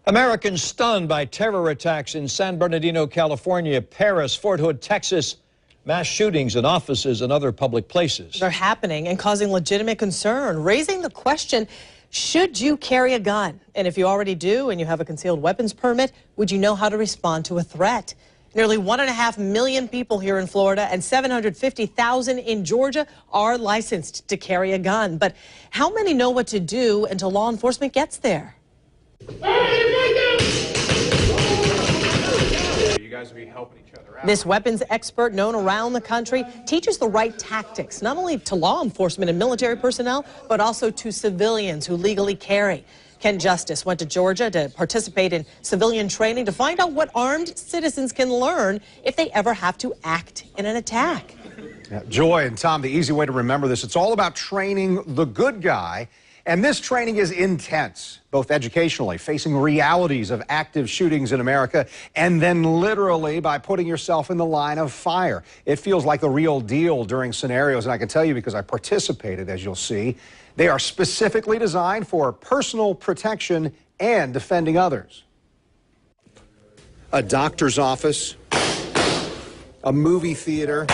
Americans stunned by terror attacks in San Bernardino, California, Paris, Fort Hood, Texas. Mass shootings in offices and other public places. They're happening and causing legitimate concern, raising the question, should you carry a gun? And if you already do and you have a concealed weapons permit, would you know how to respond to a threat? Nearly 1.5 million people here in Florida and 750,000 in Georgia are licensed to carry a gun. But how many know what to do until law enforcement gets there? You guys will be helping each other out. This weapons expert, known around the country, teaches the right tactics, not only to law enforcement and military personnel, but also to civilians who legally carry. Ken Justice went to Georgia to participate in civilian training to find out what armed citizens can learn if they ever have to act in an attack. Yeah, Joy and Tom, the easy way to remember this, it's all about training the good guy. And this training is intense, both educationally, facing realities of active shootings in America, and then literally by putting yourself in the line of fire. It feels like the real deal during scenarios, and I can tell you because I participated, as you'll see. They are specifically designed for personal protection and defending others. A doctor's office, a movie theater,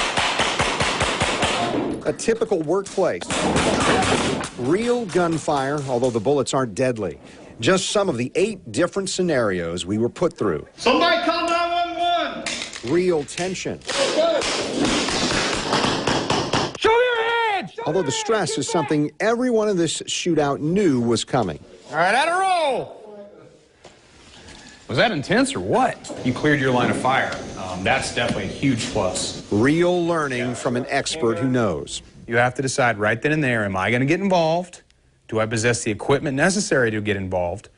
a typical workplace. Real gunfire, although the bullets aren't deadly. Just some of the 8 different scenarios we were put through. Somebody call 911! Real tension. Show your hands! Although the stress is something everyone in this shootout knew was coming. All right, at a roll. Was that intense or what? You cleared your line of fire. That's definitely a huge plus. Real learning from an expert who knows. You have to decide right then and there, am I going to get involved? Do I possess the equipment necessary to get involved?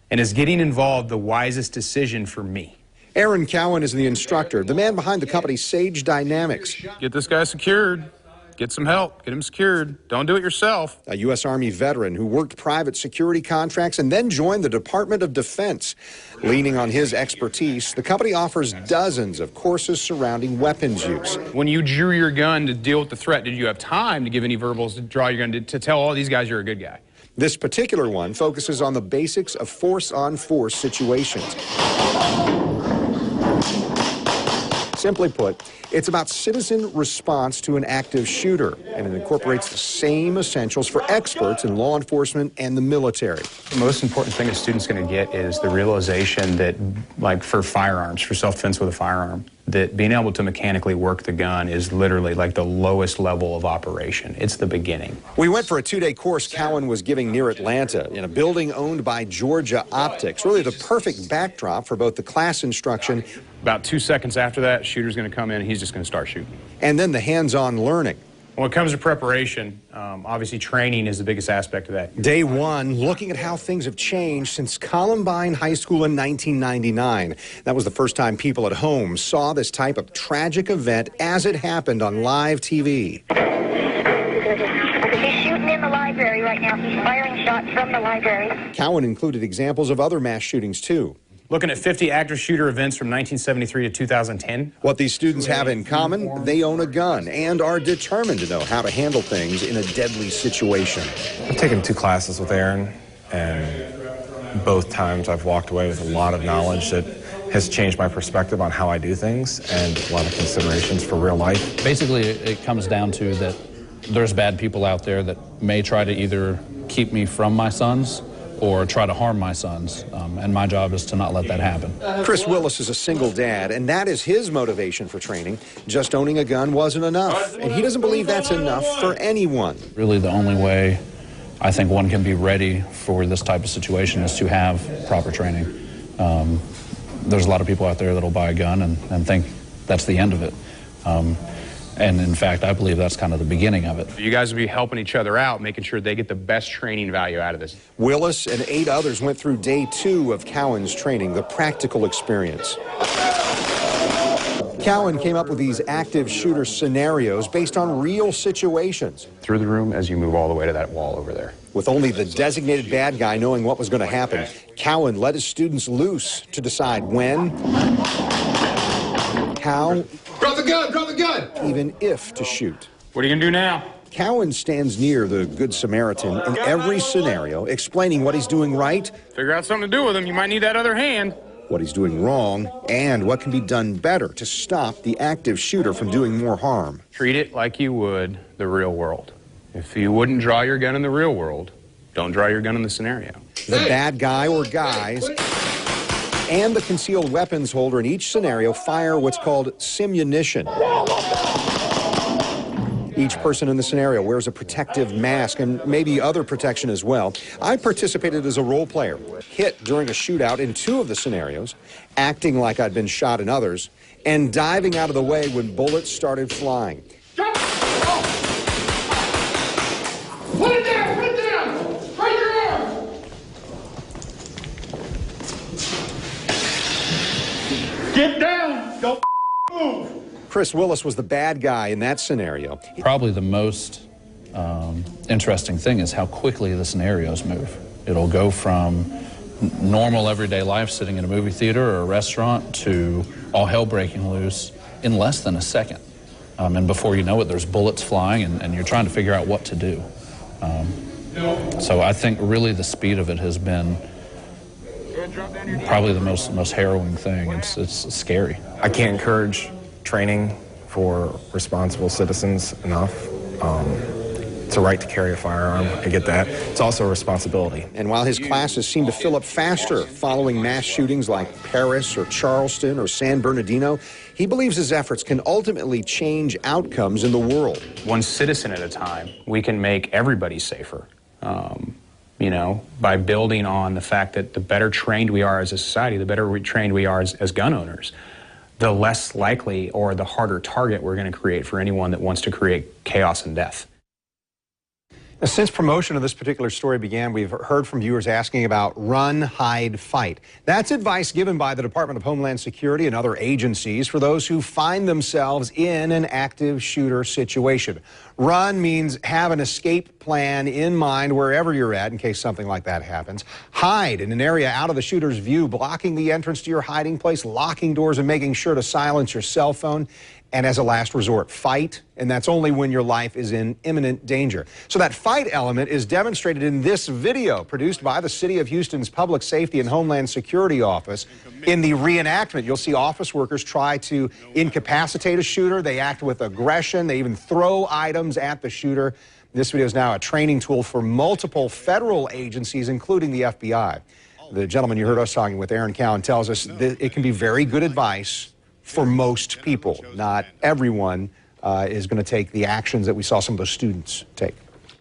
And is getting involved the wisest decision for me? Aaron Cowan is the instructor, the man behind the company Sage Dynamics. Get this guy secured. Get some help. Get him secured. Don't do it yourself. A U.S. Army veteran who worked private security contracts and then joined the Department of Defense. Leaning on his expertise, the company offers dozens of courses surrounding weapons use. When you drew your gun to deal with the threat, did you have time to give any verbals to draw your gun to tell all these guys you're a good guy? This particular one focuses on the basics of force-on-force situations. Simply put, it's about citizen response to an active shooter, and it incorporates the same essentials for experts in law enforcement and the military. The most important thing a student's going to get is the realization that, like for firearms, for self-defense with a firearm, that being able to mechanically work the gun is literally like the lowest level of operation. It's the beginning. We went for a 2-day course Cowan was giving near Atlanta in a building owned by Georgia Optics. Really the perfect backdrop for both the class instruction. About 2 seconds after that, shooter's going to come in and he's just going to start shooting. And then the hands-on learning. When it comes to preparation, obviously training is the biggest aspect of that. Day one, looking at how things have changed since Columbine High School in 1999. That was the first time people at home saw this type of tragic event as it happened on live TV. He's shooting in the library right now. He's firing shots from the library. Cowan included examples of other mass shootings, too. Looking at 50 active shooter events from 1973 to 2010. What these students have in common, they own a gun and are determined to know how to handle things in a deadly situation. I've taken 2 classes with Aaron, and both times I've walked away with a lot of knowledge that has changed my perspective on how I do things and a lot of considerations for real life. Basically, it comes down to that there's bad people out there that may try to either keep me from my sons or try to harm my sons, and my job is to not let that happen. Chris Willis is a single dad, and that is his motivation for training. Just owning a gun wasn't enough, and he doesn't believe that's enough for anyone. Really, the only way I think one can be ready for this type of situation is to have proper training. There's a lot of people out there that'll buy a gun and think that's the end of it. And in fact, I believe that's kind of the beginning of it. You guys will be helping each other out, making sure they get the best training value out of this. Willis and 8 others went through day 2 of Cowan's training, the practical experience. Cowan came up with these active shooter scenarios based on real situations. Through the room as you move all the way to that wall over there. With only the designated bad guy knowing what was going to happen, Cowan let his students loose to decide when, how, Drop the gun! Drop the gun! even if to shoot. What are you going to do now? Cowan stands near the Good Samaritan in every scenario, explaining what he's doing right, Figure out something to do with him. You might need that other hand. what he's doing wrong, and what can be done better to stop the active shooter from doing more harm. Treat it like you would the real world. If you wouldn't draw your gun in the real world, don't draw your gun in the scenario. The bad guy or guys and the concealed weapons holder in each scenario fire what's called simunition. Each person in the scenario wears a protective mask and maybe other protection as well. I participated as a role player, hit during a shootout in 2 of the scenarios, acting like I'd been shot in others, and diving out of the way when bullets started flying. Put it down! Put it down! Raise your arm! Get down! Don't move! Chris Willis was the bad guy in that scenario. Probably the most interesting thing is how quickly the scenarios move. It'll go from normal everyday life sitting in a movie theater or a restaurant to all hell breaking loose in less than a second. And before you know it, there's bullets flying and you're trying to figure out what to do. So I think really the speed of it has been probably the most harrowing thing. It's scary. I can't encourage training for responsible citizens enough. It's a right to carry a firearm. I get that. It's also a responsibility. And while his classes seem to fill up faster following mass shootings like Paris or Charleston or San Bernardino, he believes his efforts can ultimately change outcomes in the world. One citizen at a time, we can make everybody safer. You know, by building on the fact that the better trained we are as a society, the better trained we are as gun owners, the less likely or the harder target we're going to create for anyone that wants to create chaos and death. Now, since promotion of this particular story began, we've heard from viewers asking about run, hide, fight. That's advice given by the Department of Homeland Security and other agencies for those who find themselves in an active shooter situation. Run means have an escape plan in mind wherever you're at in case something like that happens. Hide in an area out of the shooter's view, blocking the entrance to your hiding place, locking doors and making sure to silence your cell phone. And as a last resort, fight, and that's only when your life is in imminent danger. So that fight element is demonstrated in this video produced by the City of Houston's Public Safety and Homeland Security Office. In the reenactment, you'll see office workers try to incapacitate a shooter. They act with aggression. They even throw items at the shooter. This video is now a training tool for multiple federal agencies, including the FBI. The gentleman you heard us talking with, Aaron Cowan, tells us that it can be very good advice for most people. Not everyone is going to take the actions that we saw some of those students take.